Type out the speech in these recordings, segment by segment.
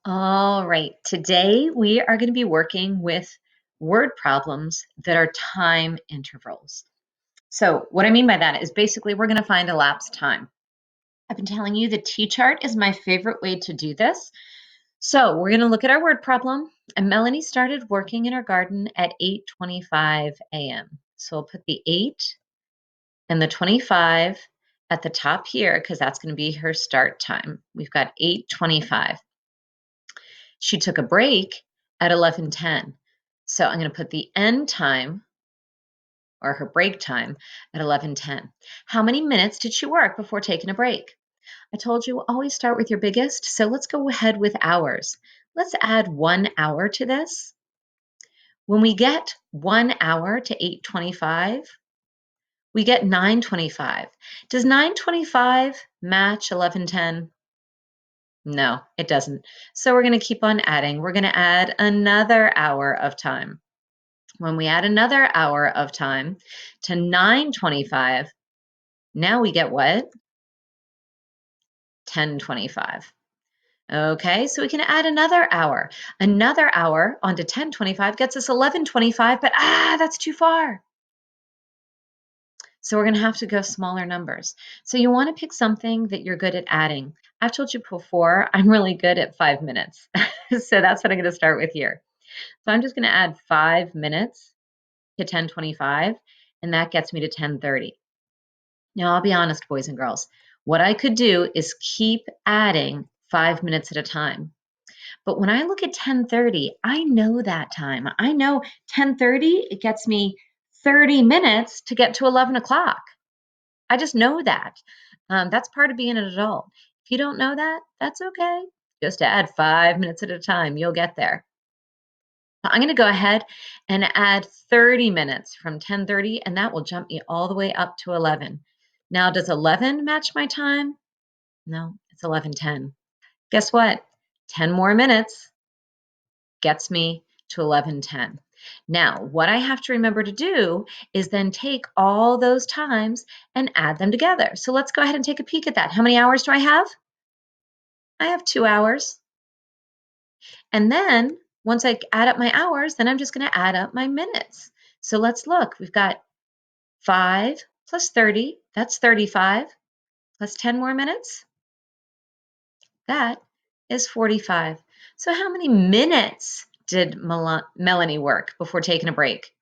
All right, today we are going to be working with word problems that are time intervals. So, what I mean by that is basically we're going to find elapsed time. I've been telling you the T chart is my favorite way to do this. So, we're going to look at our word problem, and Melanie started working in her garden at 8:25 a.m. So, we'll put the 8 and the 25 at the top here because that's going to be her start time. We've got 8:25. She took a break at 11:10. So I'm going to put the end time or her break time at 11:10. How many minutes did she work before taking a break? I told you always start with your biggest, so let's go ahead with hours. Let's add 1 hour to this. When we get 1 hour to 8:25, we get 9:25. Does 9:25 match 11:10? No, it doesn't. So we're going to keep on adding. We're going to add another hour of time. When we add another hour of time to 9:25, now we get what? 10:25. Okay, so we can add another hour. Another hour onto 10:25 gets us 11:25, but that's too far. So we're going to have to go smaller numbers. So you want to pick something that you're good at adding. I've told you before, I'm really good at 5 minutes. So that's what I'm going to start with here. So I'm just going to add 5 minutes to 10:25, and that gets me to 10:30. Now, I'll be honest, boys and girls, what I could do is keep adding 5 minutes at a time. But when I look at 10:30, I know that time. I know 10:30, it gets me 30 minutes to get to 11 o'clock. I just know that. That's part of being an adult. If you don't know that, that's okay. Just add 5 minutes at a time. You'll get there. I'm going to go ahead and add 30 minutes from 10:30, and that will jump me all the way up to 11. Now, does 11 match my time? No, it's 11:10. Guess what? 10 more minutes gets me to 11:10. Now, what I have to remember to do is then take all those times and add them together. So let's go ahead and take a peek at that. How many hours do I have? I have 2 hours. And then once I add up my hours, then I'm just going to add up my minutes. So let's look. We've got 5 plus 30, that's 35, plus 10 more minutes, that is 45. So how many minutes did Melanie work before taking a break?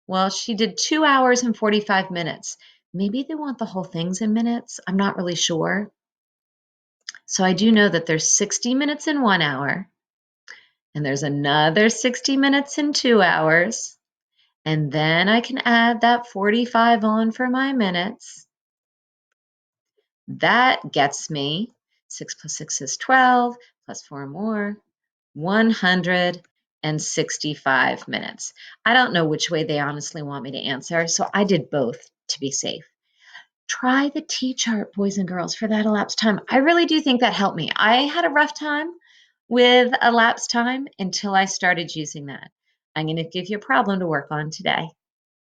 Well, she did 2 hours and 45 minutes. Maybe they want the whole things in minutes. I'm not really sure. So I do know that there's 60 minutes in 1 hour, and there's another 60 minutes in 2 hours, and then I can add that 45 on for my minutes. That gets me 6 plus 6 is 12, plus 4 more, 165 minutes. I don't know which way they honestly want me to answer, so I did both to be safe. Try the T-chart, boys and girls, for that elapsed time. I really do think that helped me. I had a rough time with elapsed time until I started using that. I'm going to give you a problem to work on today.